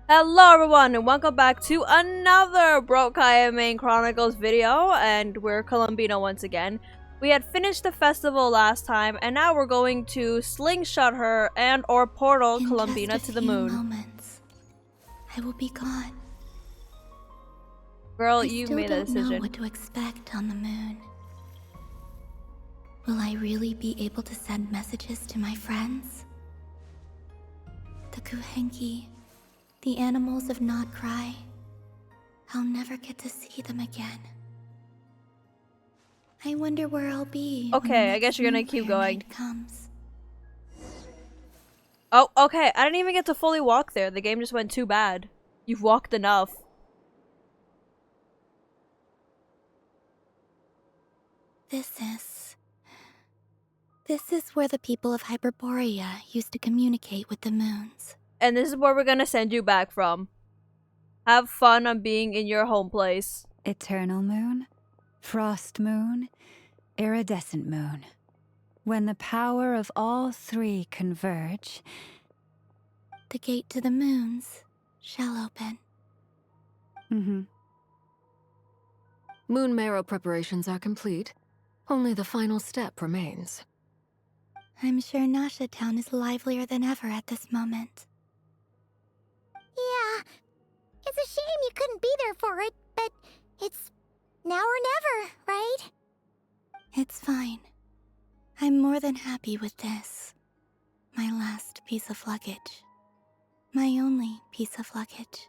Hello everyone and welcome back to another Broke Kaeya main Chronicles video, and we're Columbina once again. We had finished the festival last time and now we're going to slingshot her and or portal Columbina to the moon. Moments, I will be gone. Girl, you made that decision. I still don't know what to expect on the moon. Will I really be able to send messages to my friends? The Kuhenki, the animals of not Krai. I'll never get to see them again. I wonder where I'll be. Okay, I guess you're gonna keep going. Comes. Oh, okay. I didn't even get to fully walk there. The game just went too bad. You've walked enough. This is where the people of Hyperborea used to communicate with the moons. And this is where we're gonna send you back from. Have fun on being in your home place. Eternal moon, frost moon, iridescent moon. When the power of all three converge, the gate to the moons shall open. Moon marrow preparations are complete. Only the final step remains. I'm sure Nasha Town is livelier than ever at this moment. Yeah, it's a shame you couldn't be there for it, but it's now or never, right? It's fine. I'm more than happy with this. My last piece of luggage. My only piece of luggage.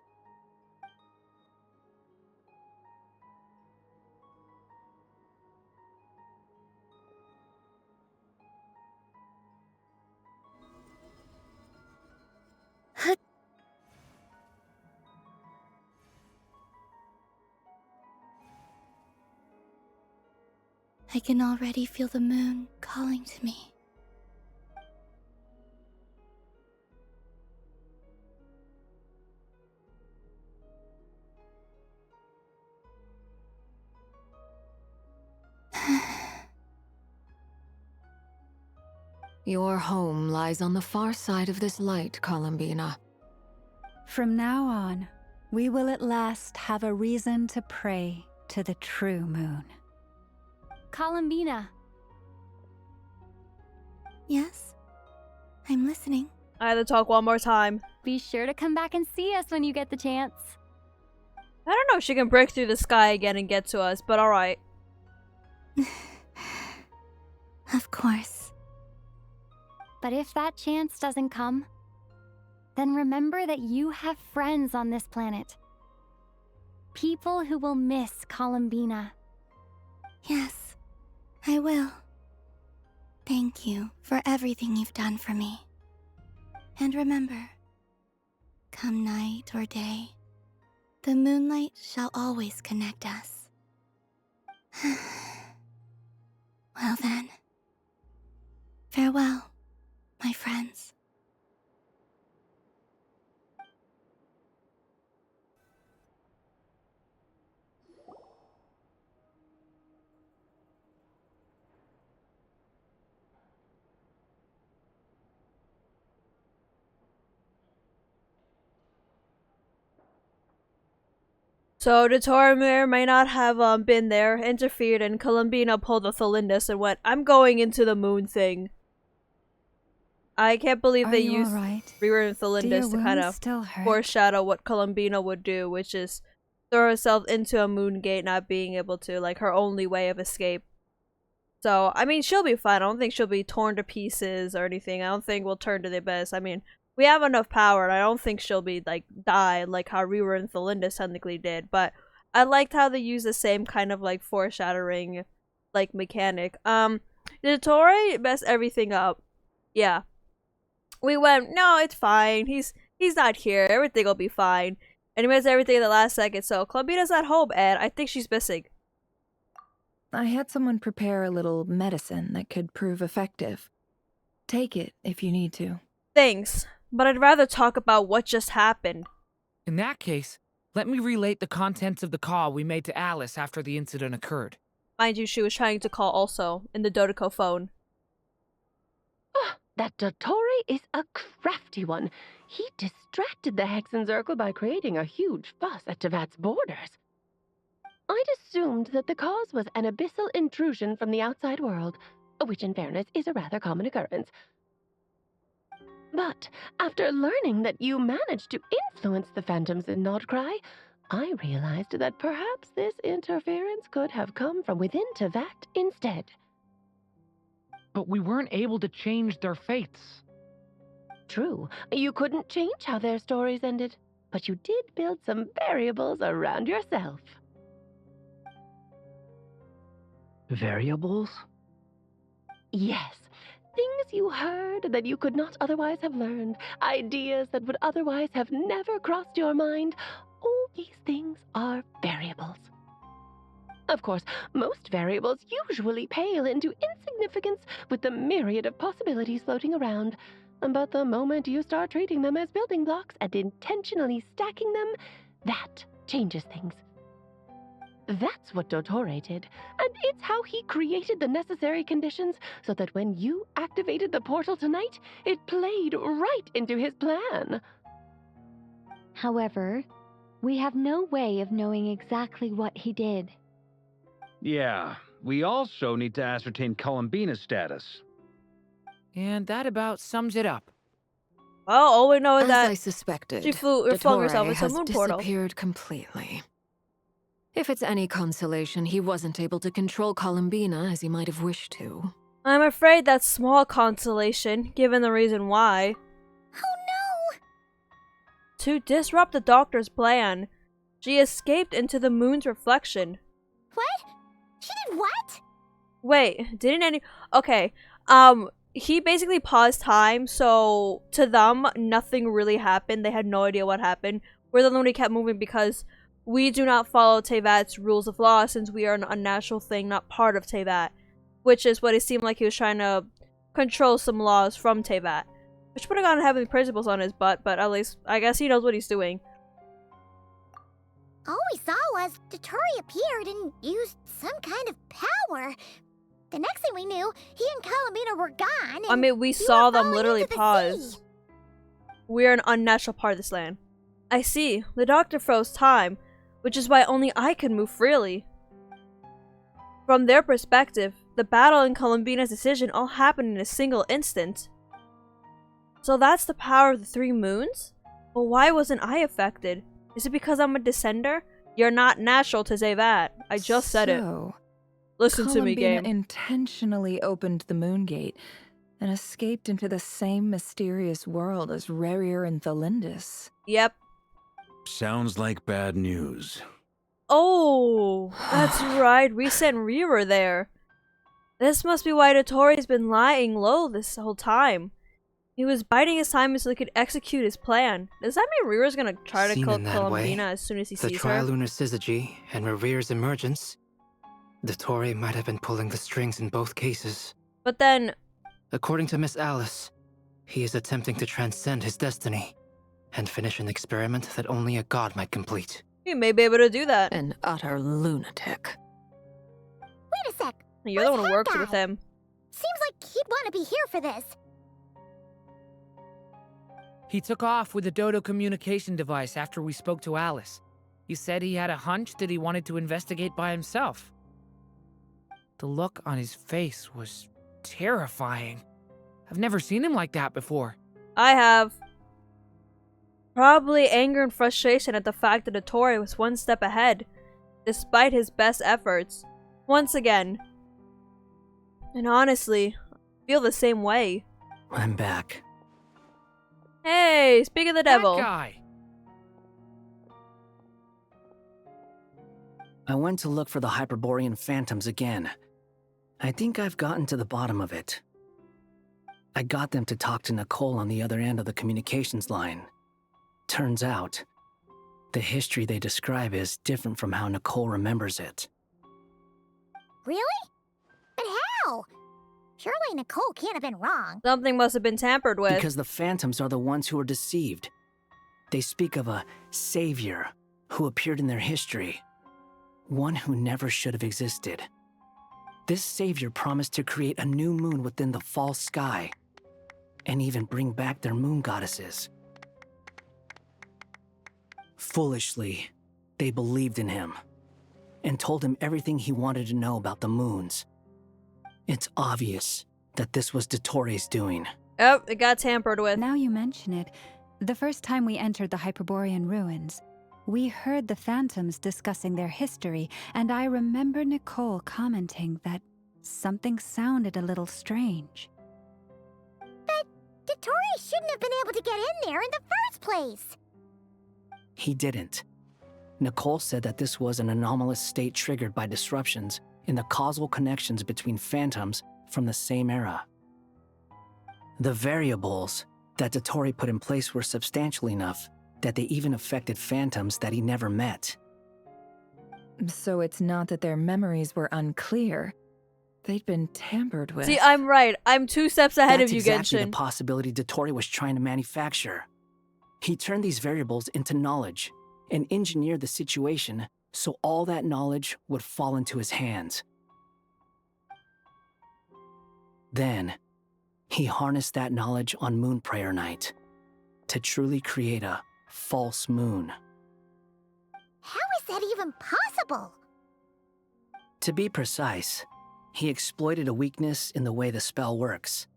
I can already feel the moon calling to me. Your home lies on the far side of this light, Columbina. from now on, we will at last have a reason to pray to the true moon. Columbina. Yes? I'm listening. I had to talk one more time. Be sure to come back and see us when you get the chance. I don't know if she can break through the sky again and get to us, but alright. Of course. But if that chance doesn't come, then remember that you have friends on this planet. People who will miss Columbina. Yes, I will. Thank you for everything you've done for me. And remember, come night or day, the moonlight shall always connect us. Well then, farewell, my friends. So Dottore may not have been there, interfered, and Columbina pulled a Tholindis and went, I'm going into the moon thing. I can't believe they used Rerir and Tholindis to kind of foreshadow what Columbina would do, which is throw herself into a moon gate, not being able to, like, her only way of escape. So, I mean, she'll be fine. I don't think she'll be torn to pieces or anything. I don't think we'll turn to the abyss. I mean, we have enough power, and I don't think she'll be, like, die like how Rerir and Tholindis technically did. But I liked how they used the same kind of, like, foreshadowing, like, mechanic. Dottore messed everything up. Yeah. We went, no, it's fine. He's not here. Everything will be fine. And he missed everything in the last second. So Columbina's at home, and I think she's missing. I had someone prepare a little medicine that could prove effective. Take it if you need to. Thanks, but I'd rather talk about what just happened. In that case, let me relate the contents of the call we made to Alice after the incident occurred. Mind you, she was trying to call also in the Dottore phone. That Dottore is a crafty one. He distracted the Hexencircle by creating a huge fuss at Teyvat's borders. I'd assumed that the cause was an abyssal intrusion from the outside world, which in fairness is a rather common occurrence. But after learning that you managed to influence the phantoms in Krai, I realized that perhaps this interference could have come from within Teyvat instead. But we weren't able to change their fates. True, you couldn't change how their stories ended, but you did build some variables around yourself. Variables? Yes, things you heard that you could not otherwise have learned, ideas that would otherwise have never crossed your mind. All these things are variables. Of course, most variables usually pale into insignificance with the myriad of possibilities floating around. But the moment you start treating them as building blocks and intentionally stacking them, that changes things. That's what Dottore did, and it's how he created the necessary conditions so that when you activated the portal tonight, it played right into his plan. However, we have no way of knowing exactly what he did. Yeah, we also need to ascertain Columbina's status. And that about sums it up. Well, all we know is As that I suspected, she flung herself Dottore into a has moon portal. disappeared completely. If it's any consolation, he wasn't able to control Columbina as he might have wished to. I'm afraid that's small consolation, given the reason why. Oh no! To disrupt the Doctor's plan, she escaped into the moon's reflection. What? She did what? Wait, didn't any- Okay, he basically paused time, so to them, nothing really happened. They had no idea what happened. We're the only one who kept moving because we do not follow Teyvat's rules of law since we are an unnatural thing, not part of Teyvat. Which is what it seemed like he was trying to control some laws from Teyvat. Which would have gotten heavy principles on his butt, but at least, I guess he knows what he's doing. All we saw was Dottore appeared and used some kind of power. The next thing we knew, he and Columbina were gone. I mean, we saw them literally pause. We're an unnatural part of this land. I see. The Doctor froze time, which is why only I can move freely. From their perspective, the battle and Columbina's decision all happened in a single instant. So that's the power of the 3 moons? But why wasn't I affected? Is it because I'm a descender? You're not natural to say that. I just said it. Listen to me, game. Columbina intentionally opened the moon gate and escaped into the same mysterious world as Rerir and Tholindis. Yep. Sounds like bad news. Oh, that's right. We sent Reaver there. This must be why Dottore's been lying low this whole time. He was biding his time so he could execute his plan. Does that mean Reaver's gonna try to kill Columbina as soon as he sees her? The trilunar syzygy and Rerir's emergence. Dottore might have been pulling the strings in both cases. But then, according to Miss Alice, he is attempting to transcend his destiny and finish an experiment that only a god might complete. he may be able to do that. An utter lunatic. Wait a sec. You're the one who Where's works that with guy? him. Seems like he'd want to be here for this. He took off with the Dodo communication device after we spoke to Alice. He said he had a hunch that he wanted to investigate by himself. The look on his face was terrifying. I've never seen him like that before. I have. Probably anger and frustration at the fact that Dottore was one step ahead, despite his best efforts. Once again. And honestly, I feel the same way. I'm back. Hey, speak of the devil. That guy. I went to look for the Hyperborean phantoms again. I think I've gotten to the bottom of it. I got them to talk to Nicole on the other end of the communications line. Turns out, the history they describe is different from how Nicole remembers it. Really? But how? Surely Nicole can't have been wrong. Something must have been tampered with. Because the phantoms are the ones who are deceived. They speak of a savior who appeared in their history. One who never should have existed. This savior promised to create a new moon within the false sky. and even bring back their moon goddesses. Foolishly, they believed in him and told him everything he wanted to know about the moons. It's obvious that this was Dottore's doing. Oh, it got tampered with. Now you mention it, the first time we entered the Hyperborean ruins, we heard the phantoms discussing their history, and I remember Nicole commenting that something sounded a little strange. But Dottore shouldn't have been able to get in there in the first place. He didn't. Nicole said that this was an anomalous state triggered by disruptions in the causal connections between phantoms from the same era. The variables that Dottore put in place were substantial enough that they even affected phantoms that he never met. So it's not that their memories were unclear. They'd been tampered with. See, I'm right. I'm 2 steps ahead That's of you, exactly Genshin. the possibility Dottore was trying to manufacture. He turned these variables into knowledge and engineered the situation so all that knowledge would fall into his hands. Then, he harnessed that knowledge on Moon Prayer Night to truly create a false moon. How is that even possible? To be precise, he exploited a weakness in the way the spell works.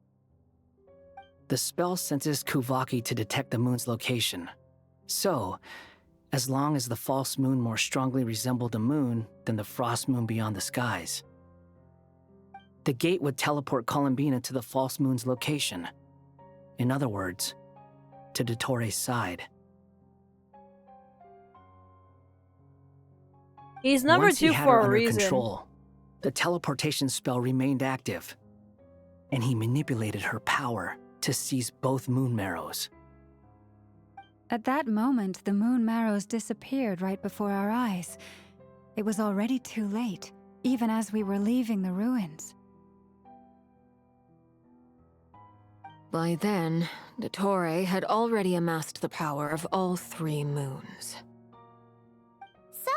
The spell senses Kuvaki to detect the moon's location. So, as long as the false moon more strongly resembled the moon than the frost moon beyond the skies, the gate would teleport Columbina to the false moon's location. In other words, to Dottore's side. He's number Once 2 he had for her a under reason. control, the teleportation spell remained active, and he manipulated her power to seize both moon marrows. At that moment, the moon marrows disappeared right before our eyes. It was already too late, even as we were leaving the ruins. By then, Dottore had already amassed the power of all 3 moons. So,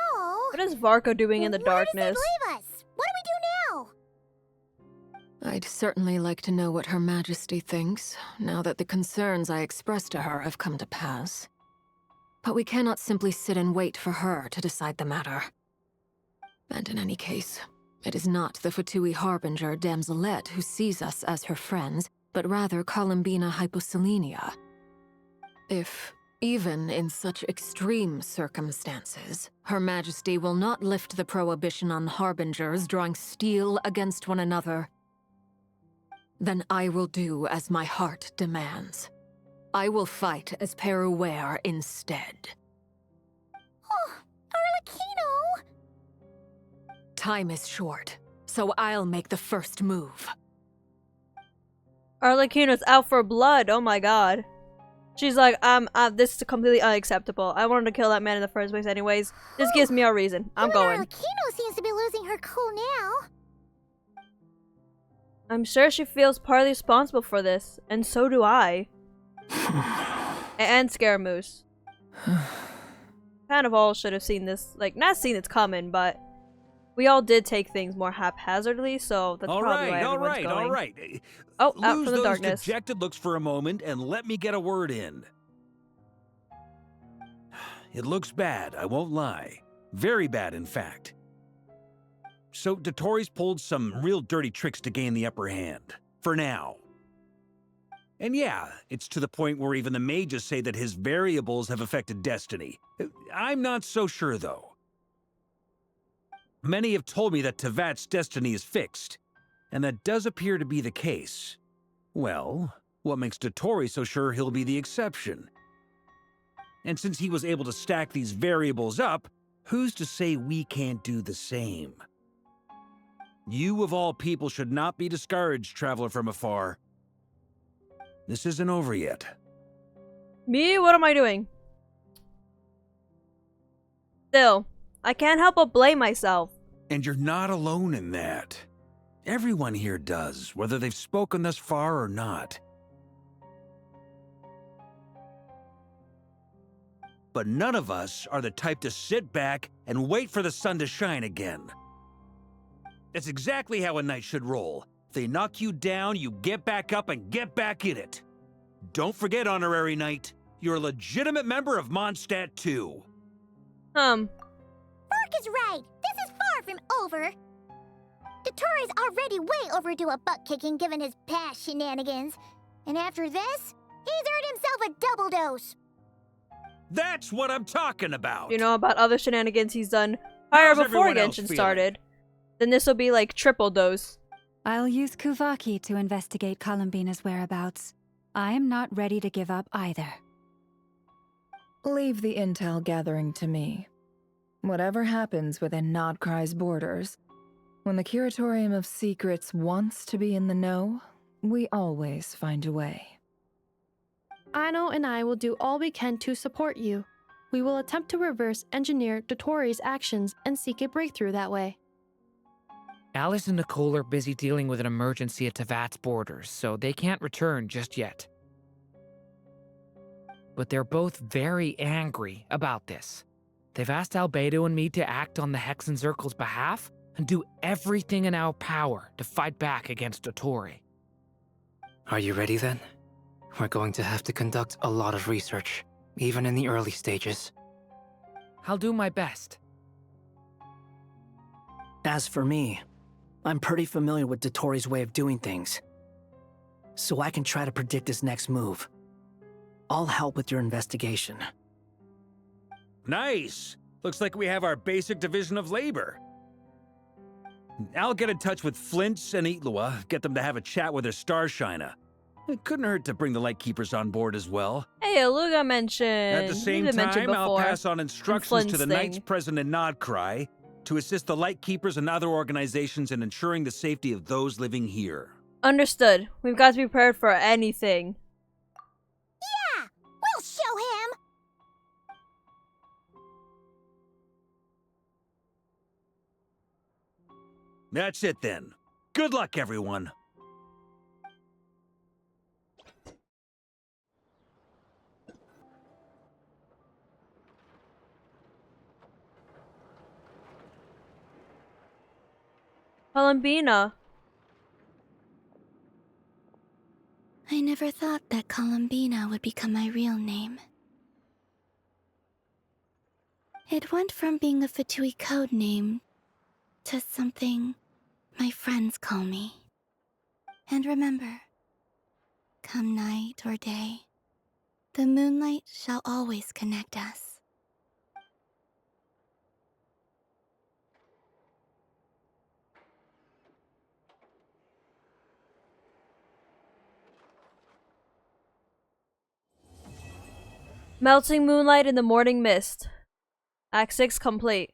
What is Varka doing in the where does darkness? that leave us? What do we do now? I'd certainly like to know what Her Majesty thinks, now that the concerns I expressed to her have come to pass. But we cannot simply sit and wait for her to decide the matter. And in any case, it is not the Fatui Harbinger Damselette who sees us as her friends, but rather Columbina Hyposelenia. If, even in such extreme circumstances, Her Majesty will not lift the prohibition on Harbingers drawing steel against one another, then I will do as my heart demands. I will fight as Peruware instead. Oh, Arlecchino! Time is short, so I'll make the first move. Arlecchino's out for blood. Oh my god. She's like, this is completely unacceptable. I wanted to kill that man in the first place anyways. This gives me a reason. I'm going. Arlecchino seems to be losing her cool now. I'm sure she feels partly responsible for this, and so do I. And Scaramouche. Kind of all should have seen this, like, not seen it's coming, but we all did take things more haphazardly, so that's probably why everyone's going. All right. Oh, out Lose from the those darkness. dejected looks for a moment and let me get a word in. It looks bad, I won't lie. Very bad, in fact. So Dottore's pulled some real dirty tricks to gain the upper hand. For now. And yeah, it's to the point where even the mages say that his variables have affected destiny. I'm not so sure, though. Many have told me that Teyvat's destiny is fixed, and that does appear to be the case. Well, what makes Dottore so sure he'll be the exception? And since he was able to stack these variables up, who's to say we can't do the same? You of all people should not be discouraged, traveler from afar. This isn't over yet. Me? What am I doing? Still, I can't help but blame myself. And you're not alone in that. Everyone here does, whether they've spoken thus far or not. But none of us are the type to sit back and wait for the sun to shine again. That's exactly how a knight should roll. If they knock you down, you get back up and get back in it. Don't forget, Honorary Knight, you're a legitimate member of Mondstadt too. Fork is right. This is far from over. Dottore's already way overdue a butt-kicking given his past shenanigans. And after this, he's earned himself a double dose. That's what I'm talking about. You know about other shenanigans he's done prior How's before everyone else Genshin feeling? started. Then this will be like triple dose. I'll use Kuvaki to investigate Columbina's whereabouts. I am not ready to give up either. Leave the intel gathering to me. Whatever happens within Nodkrai's borders, when the Curatorium of Secrets wants to be in the know, we always find a way. Ano and I will do all we can to support you. We will attempt to reverse engineer Dottore's actions and seek a breakthrough that way. Alice and Nicole are busy dealing with an emergency at Teyvat's borders, so they can't return just yet. But they're both very angry about this. They've asked Albedo and me to act on the Hexen Circle's behalf and do everything in our power to fight back against Dottore. Are you ready then? We're going to have to conduct a lot of research, even in the early stages. I'll do my best. As for me, I'm pretty familiar with Dottore's way of doing things, so I can try to predict his next move. I'll help with your investigation. Nice! Looks like we have our basic division of labor. I'll get in touch with Flints and Itlua, get them to have a chat with their Starshiner. It couldn't hurt to bring the Lightkeepers on board as well. Hey, Aluga mentioned. At the same time, I'll pass on instructions to the Knights present in Krai to assist the Lightkeepers and other organizations in ensuring the safety of those living here. Understood. We've got to be prepared for anything. Yeah! We'll show him! That's it then. Good luck, everyone. Columbina. I never thought that Columbina would become my real name. It went from being a Fatui code name to something my friends call me. And remember, come night or day, the moonlight shall always connect us. Melting moonlight in the morning mist. Act 6 complete.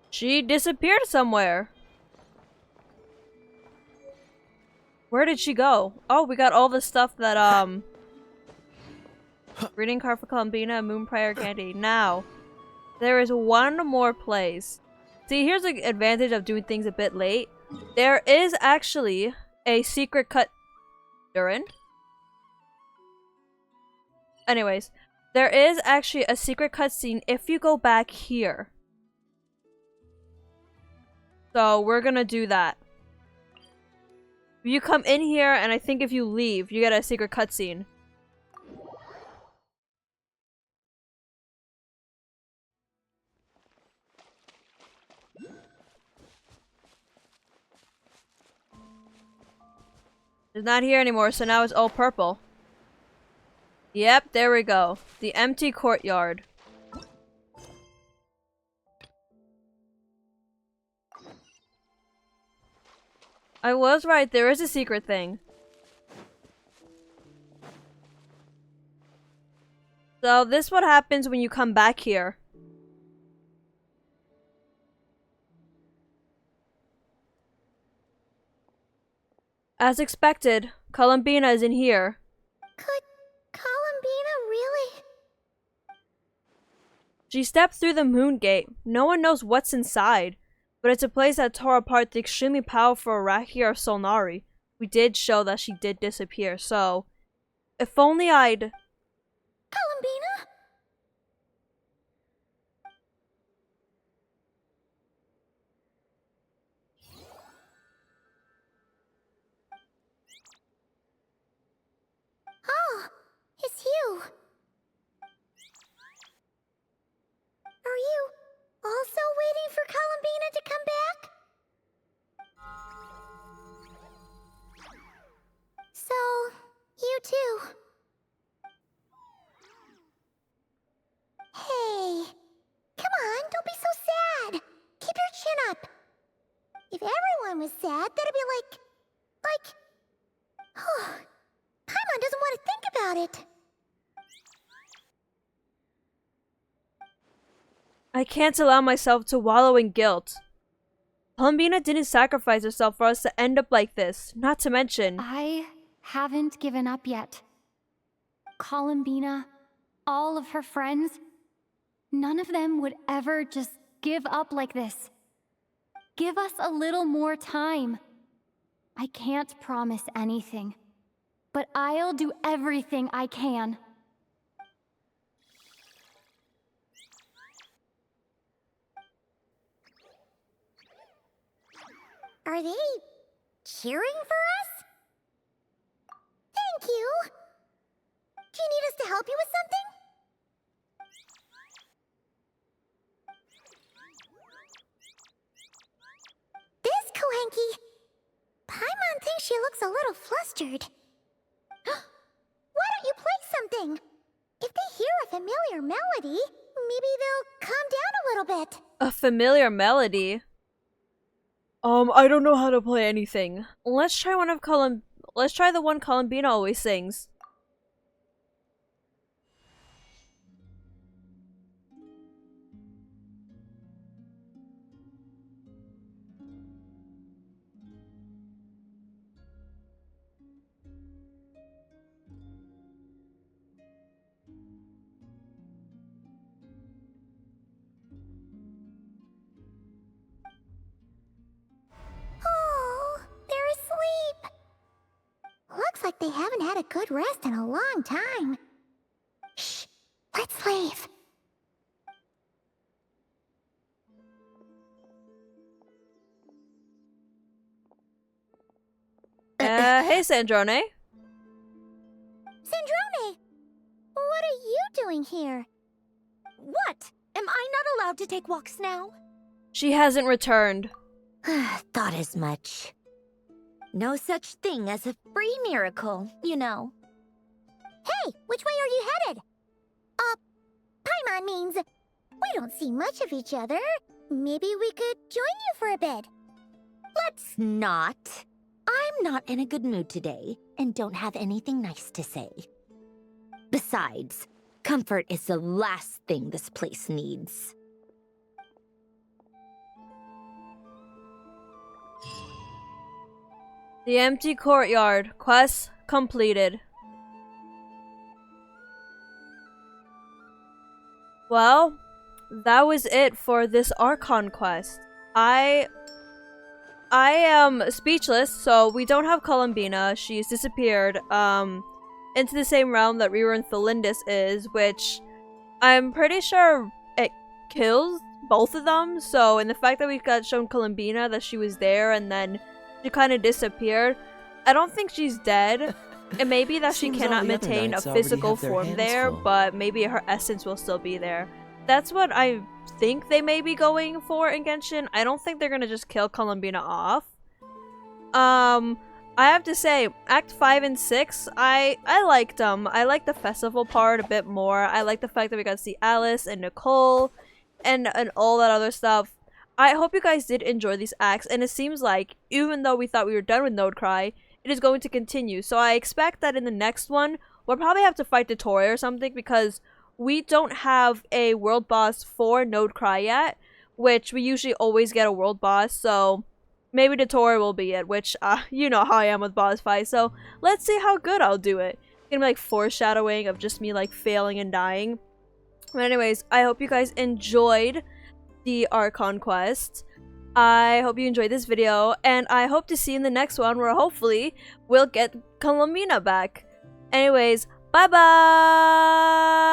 She disappeared somewhere. Where did she go? Oh, we got all the stuff that, Reading card for Columbina, Moon Prior Candy. Now, there is one more place. See, here's the advantage of doing things a bit late. There is actually a secret cut... Durin? Anyways, there is actually a secret cutscene if you go back here. So, we're gonna do that. You come in here, and I think if you leave, you get a secret cutscene. It's not here anymore, so now it's all purple. Yep, there we go. The empty courtyard. I was right, there is a secret thing. So this is what happens when you come back here. As expected, Columbina is in here. Could Columbina really? She stepped through the moon gate. No one knows what's inside, but it's a place that tore apart the extremely powerful Arachia or Solnari. we did show that she did disappear, so if only I'd... Columbina? Oh, it's you. Are you also waiting for Columbina to come back? So, you too. Hey, come on, don't be so sad. Keep your chin up. If everyone was sad, that'd be like, Paimon doesn't want to think about it. I can't allow myself to wallow in guilt. Columbina didn't sacrifice herself for us to end up like this, not to mention... I haven't given up yet. Columbina, all of her friends, none of them would ever just give up like this. Give us a little more time. I can't promise anything, but I'll do everything I can. Are they cheering for us? Thank you. Do you need us to help you with something? This Koenki. Paimon thinks she looks a little flustered. Why don't you play something? If they hear a familiar melody, maybe they'll calm down a little bit. A familiar melody? I don't know how to play anything. Let's try the one Columbina always sings. Oh, they're asleep. Looks like they haven't had a good rest in a long time. Shh, let's leave. Hey, Sandrone. Sandrone, what are you doing here? What? Am I not allowed to take walks now? She hasn't returned. Thought as much. No such thing as a free miracle, you know. Hey, which way are you headed? Paimon means we don't see much of each other. Maybe we could join you for a bit. Let's not. I'm not in a good mood today and don't have anything nice to say. Besides, comfort is the last thing this place needs. The empty courtyard. Quest completed. Well, that was it for this Archon quest. I am speechless, so we don't have Columbina. She's disappeared into the same realm that Rerir and Tholindis is, which I'm pretty sure it kills both of them. So, in the fact that we got shown Columbina, that she was there and then she kind of disappeared, I don't think she's dead. It may be that she cannot maintain a physical form there, but maybe her essence will still be there. That's what I think they may be going for in Genshin. I don't think they're gonna just kill Columbina off. I have to say, Act 5 and 6, I liked them. I liked the festival part a bit more. I like the fact that we got to see Alice and Nicole and all that other stuff. I hope you guys did enjoy these acts, and it seems like, even though we thought we were done with Node Cry, it is going to continue. So I expect that in the next one, we'll probably have to fight Dottore or something, because we don't have a world boss for Node Cry yet, which we usually always get a world boss, so maybe Dottore will be it, which, you know how I am with boss fights, so let's see how good I'll do it. It's gonna be like foreshadowing of just me like failing and dying. But anyways, I hope you guys enjoyed the Archon quest. I hope you enjoyed this video, and I hope to see you in the next one where hopefully we'll get Columbina back. Anyways, bye bye!